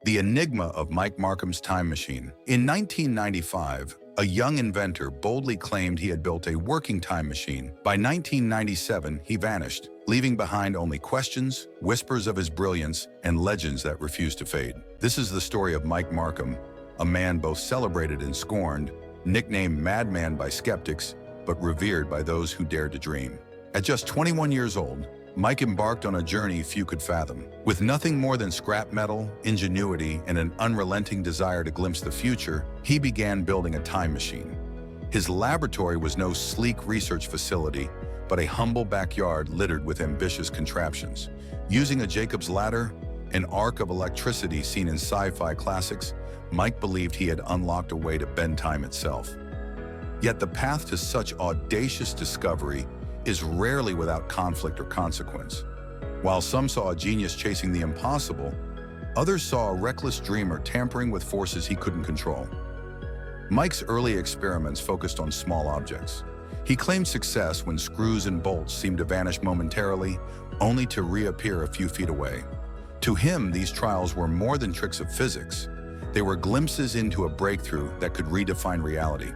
The enigma of Mike Marcum's time machine. In 1995, a young inventor boldly claimed he had built a working time machine. By 1997, he vanished, leaving behind only questions, whispers of his brilliance, and legends that refused to fade. This is the story of Mike Marcum, a man both celebrated and scorned, nicknamed Madman by skeptics, but revered by those who dared to dream. At just 21 years old, Mike embarked on a journey few could fathom. With nothing more than scrap metal, ingenuity, and an unrelenting desire to glimpse the future, he began building a time machine. His laboratory was no sleek research facility, but a humble backyard littered with ambitious contraptions. Using a Jacob's ladder, an arc of electricity seen in sci-fi classics, Mike believed he had unlocked a way to bend time itself. Yet the path to such audacious discovery is rarely without conflict or consequence. While some saw a genius chasing the impossible, others saw a reckless dreamer tampering with forces he couldn't control. Mike's early experiments focused on small objects. He claimed success when screws and bolts seemed to vanish momentarily, only to reappear a few feet away. To him, these trials were more than tricks of physics. They were glimpses into a breakthrough that could redefine reality.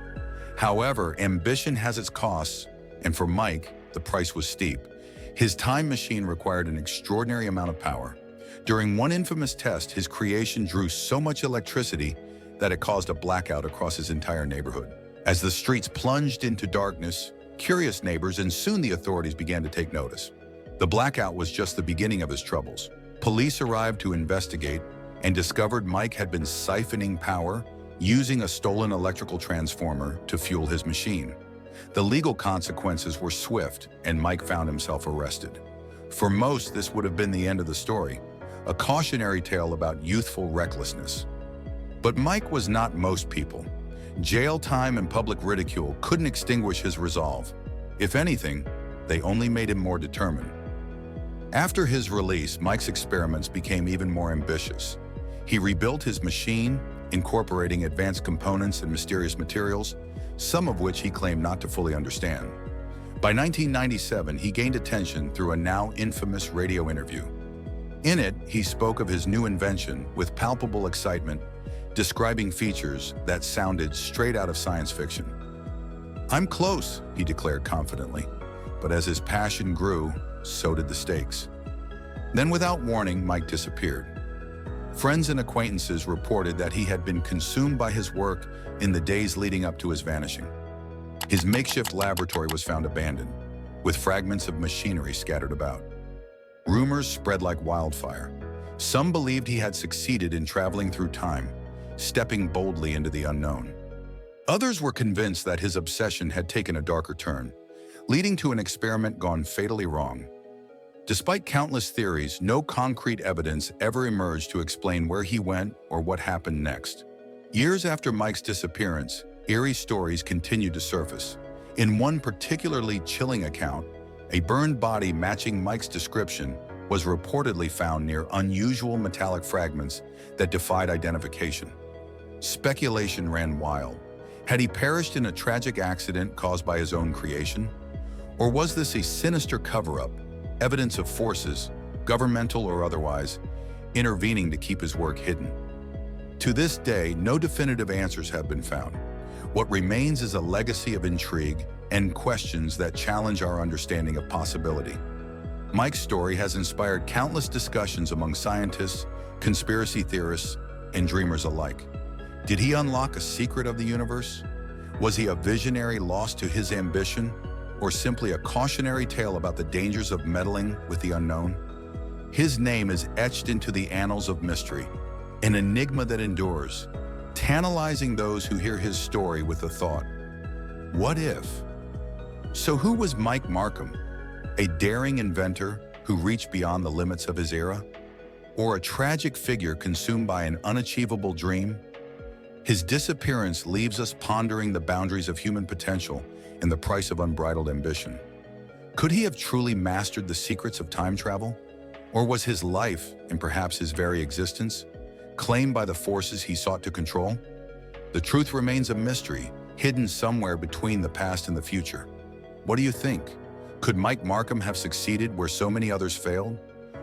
However, ambition has its costs, and for Mike, the price was steep. His time machine required an extraordinary amount of power. During one infamous test, his creation drew so much electricity that it caused a blackout across his entire neighborhood. As the streets plunged into darkness, curious neighbors and soon the authorities began to take notice. The blackout was just the beginning of his troubles. Police arrived to investigate and discovered Mike had been siphoning power using a stolen electrical transformer to fuel his machine. The legal consequences were swift, and Mike found himself arrested. For most, this would have been the end of the story, a cautionary tale about youthful recklessness. But Mike was not most people. Jail time and public ridicule couldn't extinguish his resolve. If anything, they only made him more determined. After his release, Mike's experiments became even more ambitious. He rebuilt his machine, incorporating advanced components and mysterious materials, some of which he claimed not to fully understand. By 1997, he gained attention through a now infamous radio interview. In it, he spoke of his new invention with palpable excitement, describing features that sounded straight out of science fiction. "I'm close," he declared confidently, but as his passion grew, so did the stakes. Then without warning, Mike disappeared. Friends and acquaintances reported that he had been consumed by his work in the days leading up to his vanishing. His makeshift laboratory was found abandoned, with fragments of machinery scattered about. Rumors spread like wildfire. Some believed he had succeeded in traveling through time, stepping boldly into the unknown. Others were convinced that his obsession had taken a darker turn, leading to an experiment gone fatally wrong. Despite countless theories, no concrete evidence ever emerged to explain where he went or what happened next. Years after Mike's disappearance, eerie stories continued to surface. In one particularly chilling account, a burned body matching Mike's description was reportedly found near unusual metallic fragments that defied identification. Speculation ran wild. Had he perished in a tragic accident caused by his own creation? Or was this a sinister cover-up, evidence of forces, governmental or otherwise, intervening to keep his work hidden? To this day, no definitive answers have been found. What remains is a legacy of intrigue and questions that challenge our understanding of possibility. Mike's story has inspired countless discussions among scientists, conspiracy theorists, and dreamers alike. Did he unlock a secret of the universe? Was he a visionary lost to his ambition, or simply a cautionary tale about the dangers of meddling with the unknown? His name is etched into the annals of mystery, an enigma that endures, tantalizing those who hear his story with the thought, what if? So who was Mike Marcum? A daring inventor who reached beyond the limits of his era? Or a tragic figure consumed by an unachievable dream? His disappearance leaves us pondering the boundaries of human potential and the price of unbridled ambition. Could he have truly mastered the secrets of time travel? Or was his life, and perhaps his very existence, claimed by the forces he sought to control? The truth remains a mystery, hidden somewhere between the past and the future. What do you think? Could Mike Marcum have succeeded where so many others failed?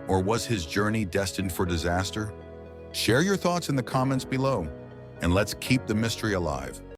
Or was his journey destined for disaster? Share your thoughts in the comments below, and let's keep the mystery alive.